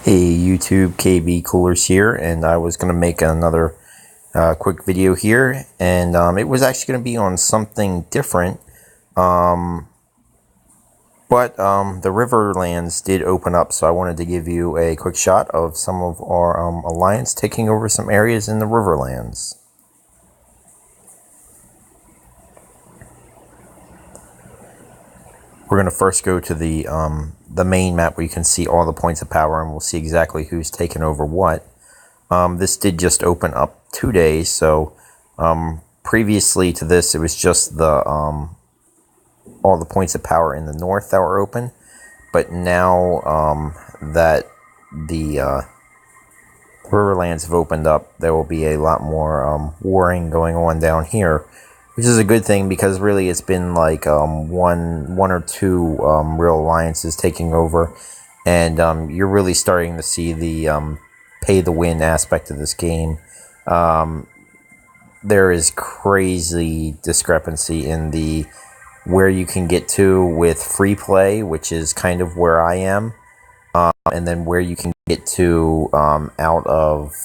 Hey YouTube, KB Coolers here, and I was going to make another quick video here, and it was actually going to be on something different, but the Riverlands did open up, so I wanted to give you a quick shot of some of our alliance taking over some areas in the Riverlands. We're going to first go to the main map where you can see all the points of power, and we'll see exactly who's taken over what. This did just open up 2 days, so previously to this, it was just the all the points of power in the north that were open. But now that the Riverlands have opened up, there will be a lot more warring going on down here, which is a good thing because really it's been like one or two real alliances taking over, and you're really starting to see the pay the win aspect of this game. There is crazy discrepancy in the where you can get to with free play, which is kind of where I am, and then where you can get to out of,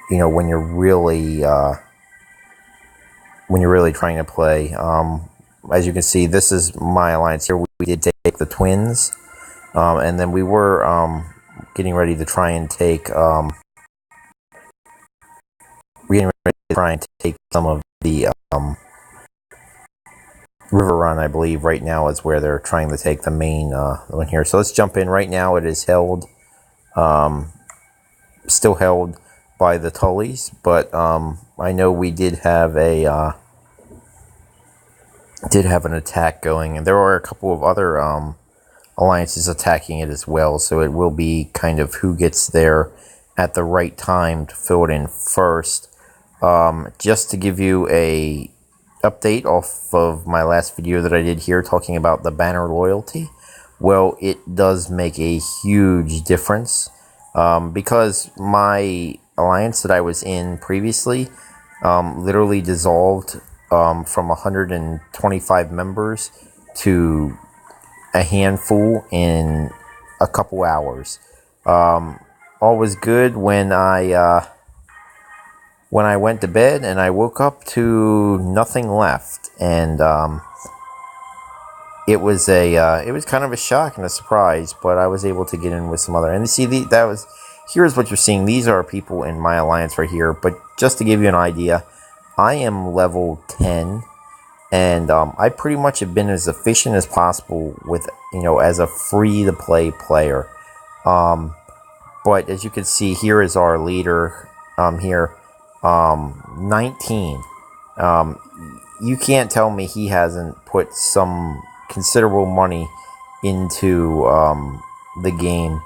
when you're really trying to play. As you can see, this is my alliance here. We did take the twins, and then we were getting ready to try and take some of the River Run. I believe right now is where they're trying to take the main one here. So let's jump in. Right now it is held, still held by the Tullys, but I know we did have an attack going, and there are a couple of other alliances attacking it as well. So it will be kind of who gets there at the right time to fill it in first. Just to give you a update off of my last video that I did here talking about the banner loyalty. Well, it does make a huge difference, because my alliance that I was in previously literally dissolved from 125 members to a handful in a couple hours. All was good when I went to bed, and I woke up to nothing left, and it was kind of a shock and a surprise, but I was able to get in with some other. And you see, here's what you're seeing. These are people in my alliance right here. But just to give you an idea, I am level 10, and I pretty much have been as efficient as possible with as a free to play player. But as you can see, here is our leader here. 19. You can't tell me he hasn't put some considerable money into the game.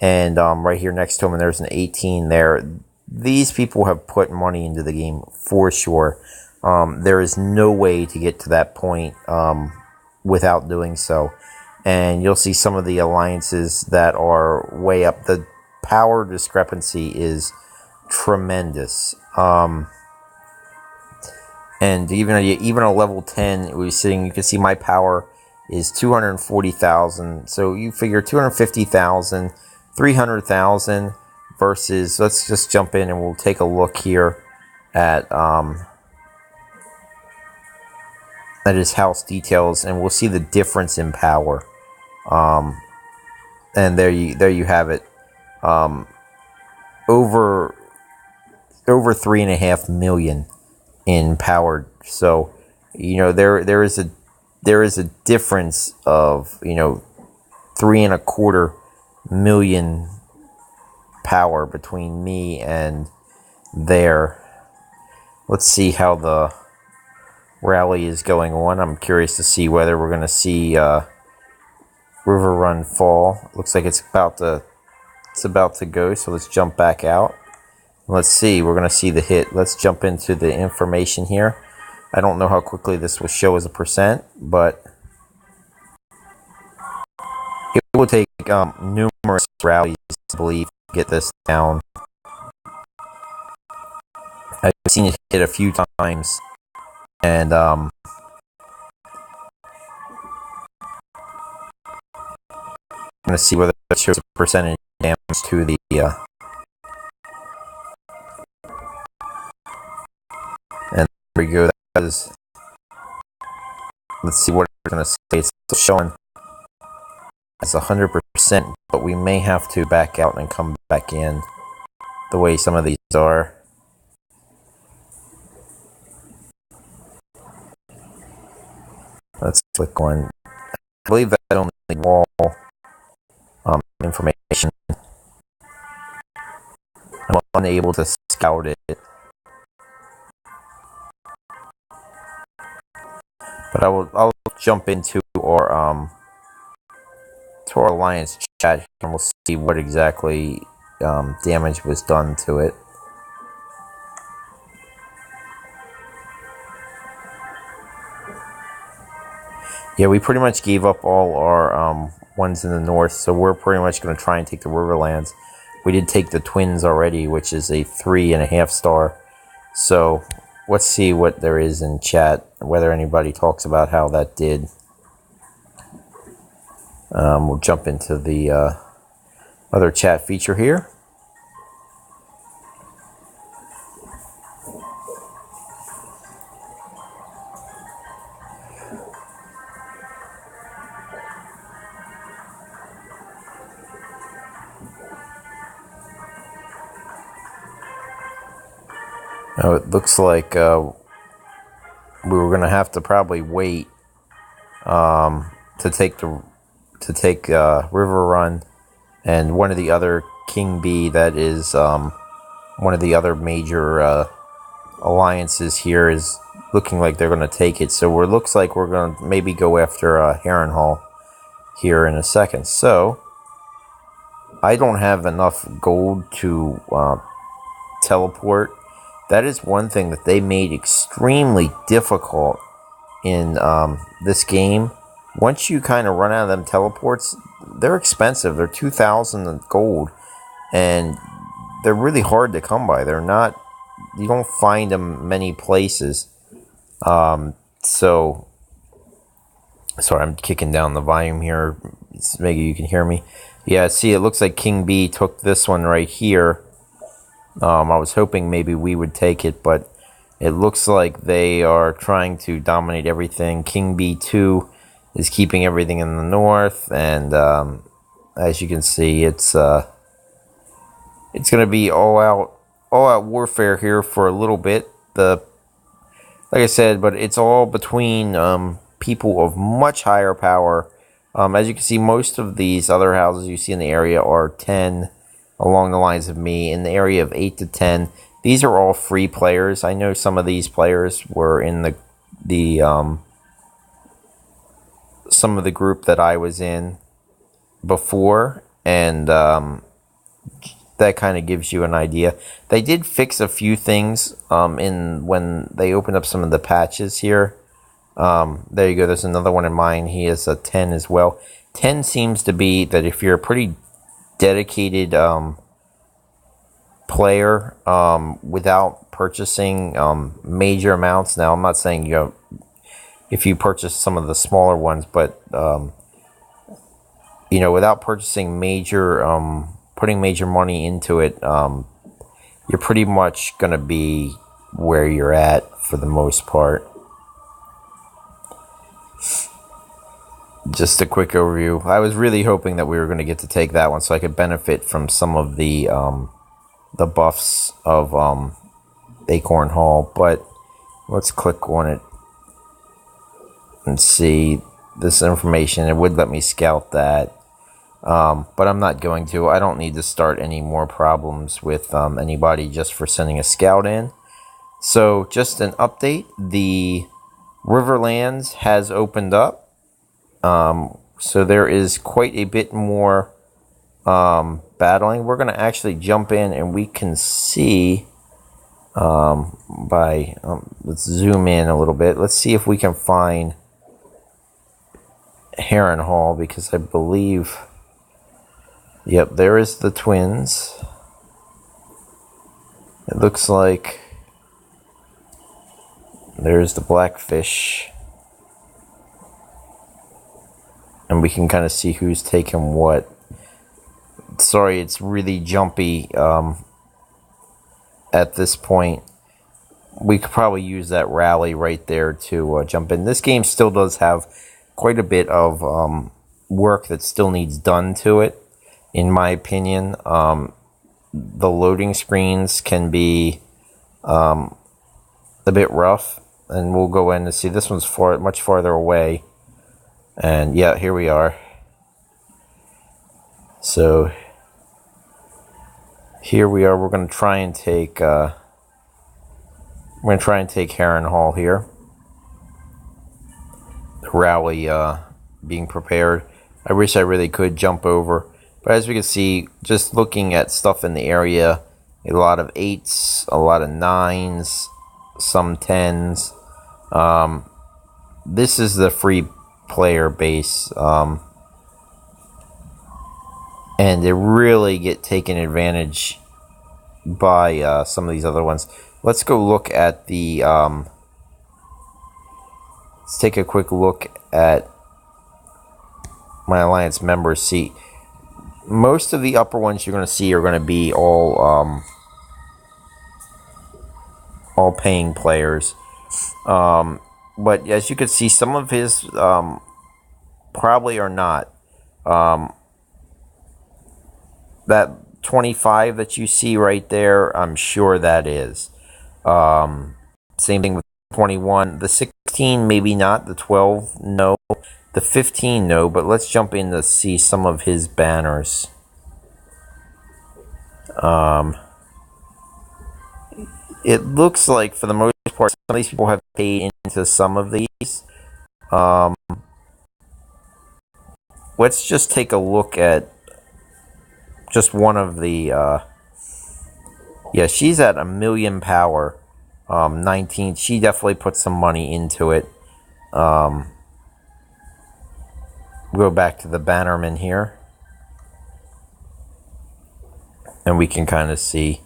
And right here next to him, and there's an 18 there. These people have put money into the game for sure. There is no way to get to that point without doing so. And you'll see some of the alliances that are way up. The power discrepancy is tremendous. And even a level 10, you can see my power is 240,000. So you figure 250,000, 300,000 versus, let's just jump in and we'll take a look here at his house details, and we'll see the difference in power. And there you have it. Over 3.5 million in power. So there is a difference of 3.25 million power between me and there. Let's see how the rally is going on. I'm curious to see whether we're going to see River Run fall. Looks like it's about to go. So let's jump back out. Let's see. We're going to see the hit. Let's jump into the information here. I don't know how quickly this will show as a percent, but it will take numerous rallies, I believe, to get this down. I've seen it hit a few times, and I'm going to see whether it shows a percentage damage to the and there we go. That is, let's see what it's going to say. It's still showing as 100%, but we may have to back out and come back in the way some of these are. Let's click on, I believe that only wall information. I'm unable to scout it, but I'll jump into our to our alliance chat and we'll see what exactly damage was done to it. Yeah, we pretty much gave up all our ones in the north, so we're pretty much going to try and take the Riverlands. We did take the Twins already, which is a 3.5 star. So let's see what there is in chat, whether anybody talks about how that did. We'll jump into the other chat feature here. Now it looks like we were going to have to probably wait to take River Run and one of the other King Bee, that is one of the other major alliances here, is looking like they're going to take it. So it looks like we're going to maybe go after Harrenhal here in a second. So I don't have enough gold to teleport. That is one thing that they made extremely difficult in this game. Once you kind of run out of them teleports, they're expensive. They're 2,000 gold, and they're really hard to come by. They're not, you don't find them many places. So, sorry, I'm kicking down the volume here. Maybe you can hear me. Yeah, see, it looks like King Bee took this one right here. I was hoping maybe we would take it, but it looks like they are trying to dominate everything. King Bee 2 is keeping everything in the north, and as you can see, it's going to be all out warfare here for a little bit. Like I said, but it's all between people of much higher power. As you can see, most of these other houses you see in the area are 10, along the lines of me, in the area of 8 to 10. These are all free players. I know some of these players were in the some of the group that I was in before, and that kind of gives you an idea. They did fix a few things when they opened up some of the patches here. There you go. There's another one in mine. He is a 10 as well. 10 seems to be that if you're a pretty dedicated player without purchasing major amounts. Now, I'm not saying if you purchase some of the smaller ones, but without purchasing major, putting major money into it, you're pretty much going to be where you're at for the most part. Just a quick overview. I was really hoping that we were going to get to take that one so I could benefit from some of the buffs of Acorn Hall, but let's click on it and see this information. It would let me scout that, but I'm not going to. I don't need to start any more problems with anybody just for sending a scout in. So just an update, the Riverlands has opened up. So there is quite a bit more battling. We're going to actually jump in and we can see let's zoom in a little bit. Let's see if we can find Harrenhal, because I believe, yep, there is the Twins. It looks like there's the Blackfish. And we can kind of see who's taken what. Let's Sorry, it's really jumpy at this point. We could probably use that rally right there to jump in. This game still does have quite a bit of work that still needs done to it, in my opinion. The loading screens can be a bit rough, and we'll go in to see. This one's much farther away, and yeah, here we are. So here we are. We're going to try and take Harrenhal here. The rally being prepared. I wish I really could jump over, but as we can see, just looking at stuff in the area, a lot of 8s, a lot of 9s, some 10s. This is the free player base, and they really get taken advantage by some of these other ones. Let's go look at the let's take a quick look at my Alliance members. See, most of the upper ones you're going to see are going to be all paying players. But as you can see, some of his probably are not. That 25 that you see right there, I'm sure that is. Same thing with 21. The 16, maybe not. The 12, no. The 15, no. But let's jump in to see some of his banners. It looks like, for the most part, some of these people have paid into some of these. Let's just take a look at just one of the... yeah, she's at 1,000,000 power. 19. She definitely put some money into it. We'll go back to the bannerman here, and we can kind of see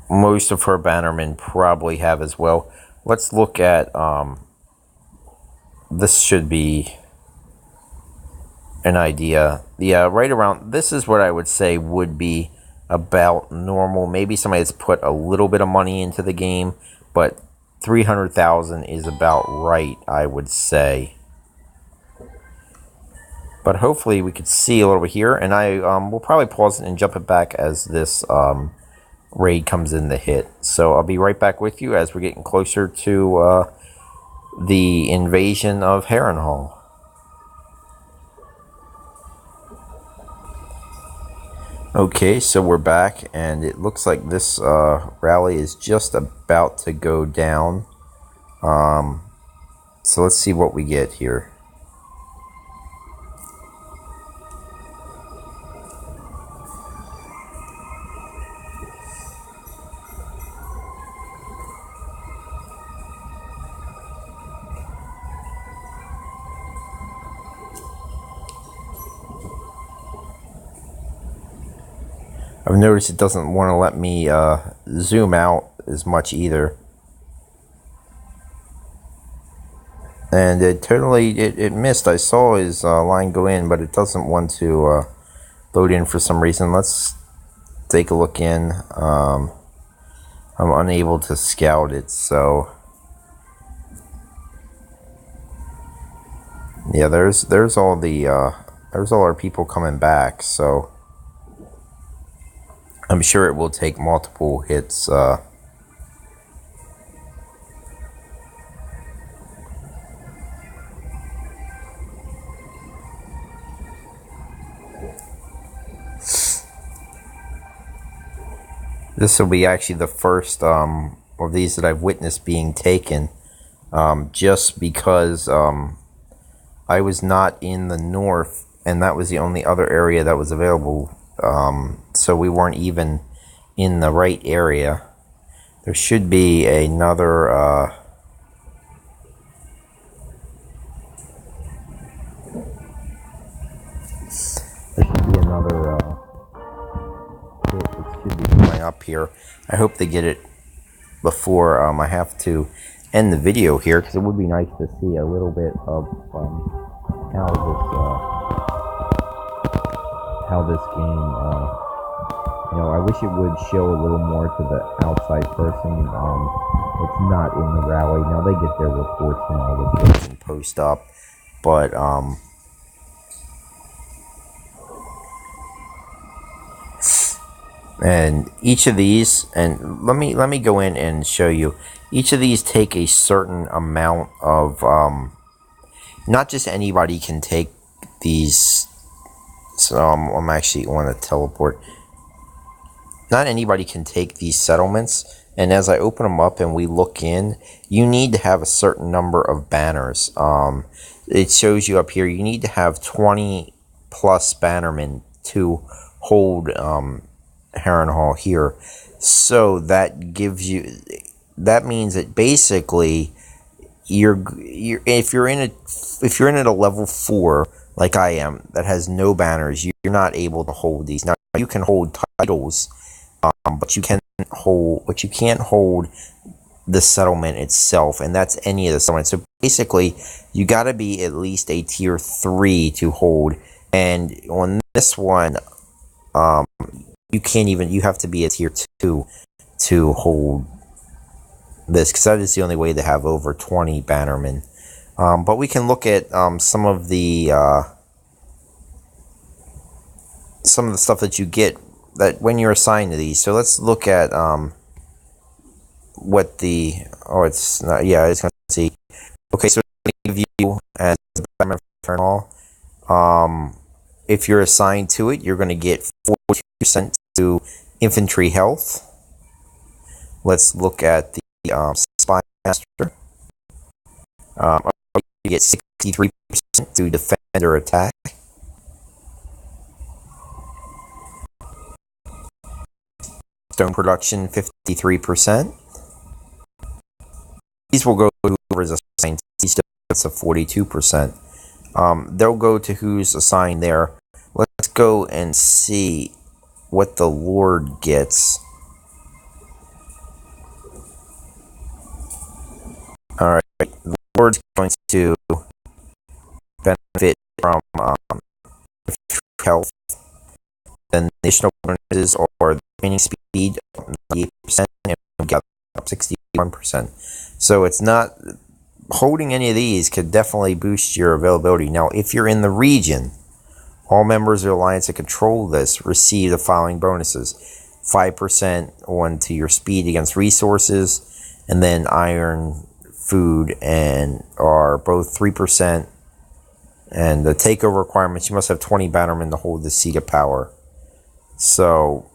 most of her bannermen probably have as well. Let's look at this. Should be an idea. Yeah, right around this is what I would say would be about normal. Maybe somebody has put a little bit of money into the game, but 300,000 is about right, I would say. But hopefully we could see a little bit here, and I will probably pause it and jump it back as this raid comes in the hit. So I'll be right back with you as we're getting closer to the invasion of Harrenhal. Okay, so we're back, and it looks like this rally is just about to go down. So let's see what we get here. I've noticed it doesn't want to let me zoom out as much either. And it totally, it missed. I saw his line go in, but it doesn't want to load in for some reason. Let's take a look in. I'm unable to scout it, so... Yeah, there's all the, there's all our people coming back, so... I'm sure it will take multiple hits. This will be actually the first of these that I've witnessed being taken, just because I was not in the north, and that was the only other area that was available. So we weren't even in the right area. There should be another hit that should be coming up here. I hope they get it before I have to end the video here, because it would be nice to see a little bit of how how this game, I wish it would show a little more to the outside person. It's not in the rally. Now they get their reports and all the jokes and post up, but and each of these, and let me go in and show you. Each of these take a certain amount of not just anybody can take these. So I'm actually on a teleport. Not anybody can take these settlements, and as I open them up and we look in, you need to have a certain number of banners. It shows you up here, you need to have 20 plus bannermen to hold Harrenhal here. So that gives you, that means that basically if you're in at a level 4 like I am that has no banners, you're not able to hold these. Now you can hold titles, but you can't hold the settlement itself, and that's any of the settlements. So basically, you got to be at least a tier 3 to hold, and on this one, you can't even. You have to be a tier 2 to hold this, because that is the only way to have over 20 bannermen. But we can look at some of the stuff that you get that when you're assigned to these. So let's look at what the it's not, yeah, it's going to see. Okay, so give you as a bannerman for all. If you're assigned to it, you're going to get 40% to infantry health. Let's look at the spy master. You get 63% to defend or attack. Stone production 53%. These will go to whoever's assigned. These that's a 42%. They'll go to who's assigned there. Let's go and see what the Lord gets. Alright, the Lord's going to benefit from health. Then additional bonuses or the training speed 98% and we got up 61%. So it's not holding any of these could definitely boost your availability. Now, if you're in the region, all members of the Alliance that control this receive the following bonuses: 5% on to your speed against resources, and then iron, food, and are both 3%. And the takeover requirements, you must have 20 bannermen to hold the seat of power. So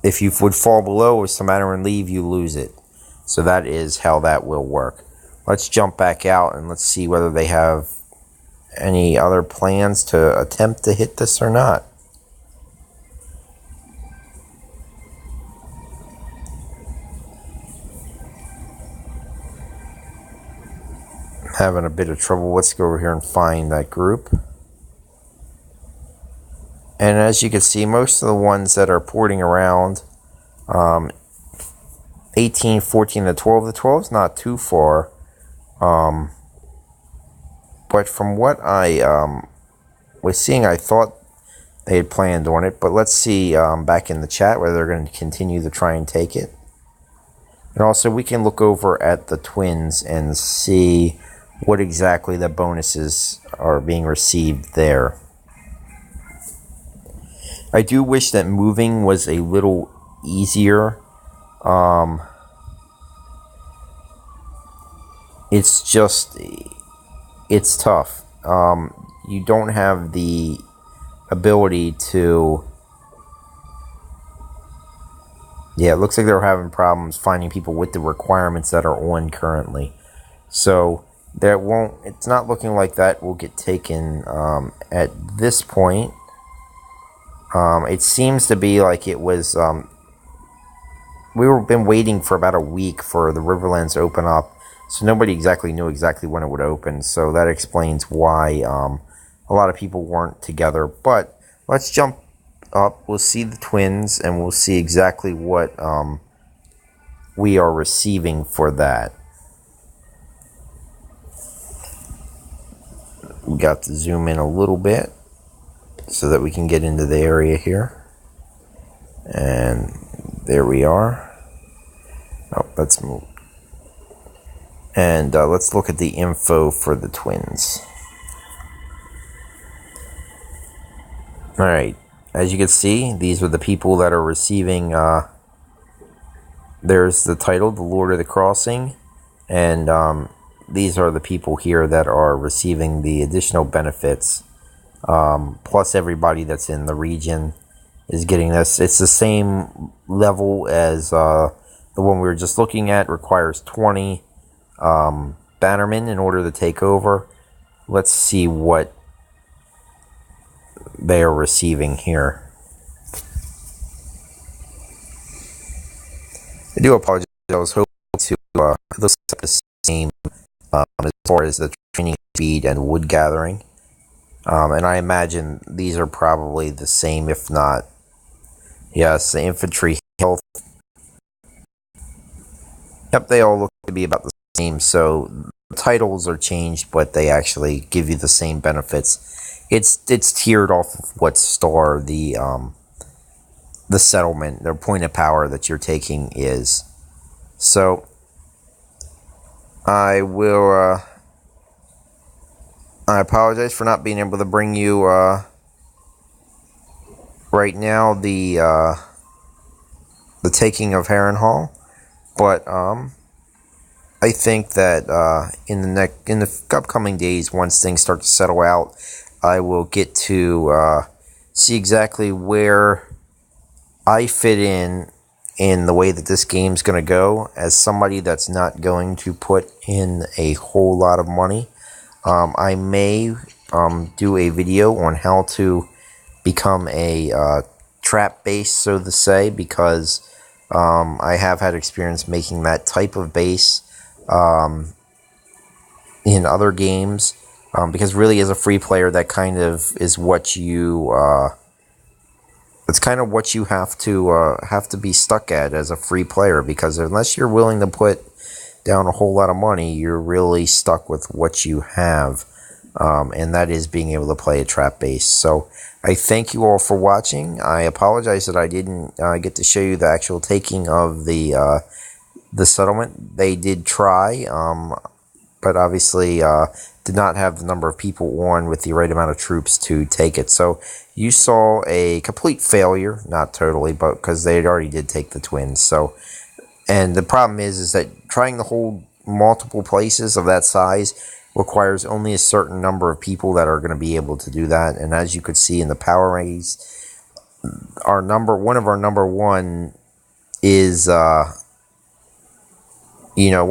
if you would fall below or some bannermen leave, you lose it. So that is how that will work. Let's jump back out and let's see whether they have any other plans to attempt to hit this or not. Having a bit of trouble. Let's go over here and find that group. And as you can see, most of the ones that are porting around, 18, 14 to 12. The 12 is not too far. But from what I was seeing, I thought they had planned on it. But let's see back in the chat whether they're going to continue to try and take it. And also, we can look over at the twins and see what exactly the bonuses are being received there. I do wish that moving was a little easier. It's just, it's tough. You don't have the ability to... Yeah, it looks like they're having problems finding people with the requirements that are on currently. So that won't, it's not looking like that will get taken at this point. It seems to be like it was, we've been waiting for about a week for the Riverlands to open up. So nobody exactly knew exactly when it would open. So that explains why a lot of people weren't together. But let's jump up. We'll see the twins and we'll see exactly what we are receiving for that. We got to zoom in a little bit. so that we can get into the area here. And there we are. Oh, let's move. And let's look at the info for the twins. Alright, as you can see, these are the people that are receiving, there's the title, The Lord of the Crossing, and these are the people here that are receiving the additional benefits, plus everybody that's in the region is getting this. It's the same level as the one we were just looking at. Requires 20 bannermen in order to take over. Let's see what they are receiving here. I do apologize. I was hoping to look at the same as far as the training speed and wood gathering. And I imagine these are probably the same, if not. Yes, the infantry health. Yep, they all look to be about the same. So the titles are changed, but they actually give you the same benefits. It's tiered off of what star the settlement, their point of power that you're taking is. So I will. I apologize for not being able to bring you right now the taking of Harrenhal, but I think that in the upcoming days, once things start to settle out, I will get to see exactly where I fit in the way that this game's going to go. As somebody that's not going to put in a whole lot of money, I may do a video on how to become a trap base, so to say, because I have had experience making that type of base in other games. Because really, as a free player, that kind of is what you it's kind of what you have to be stuck at as a free player, because unless you're willing to put down a whole lot of money, you're really stuck with what you have, and that is being able to play a trap base. So I thank you all for watching. I apologize that I didn't get to show you the actual taking of the settlement. They did try, but obviously did not have the number of people on with the right amount of troops to take it. So you saw a complete failure, not totally, but because they already did take the twins. So, and the problem is that trying to hold multiple places of that size requires only a certain number of people that are going to be able to do that. And as you could see in the power rankings, one of our number one is one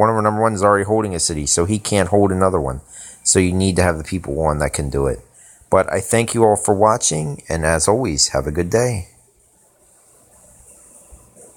of our number ones is already holding a city, so he can't hold another one. So you need to have the people on that can do it. But I thank you all for watching, and as always, have a good day.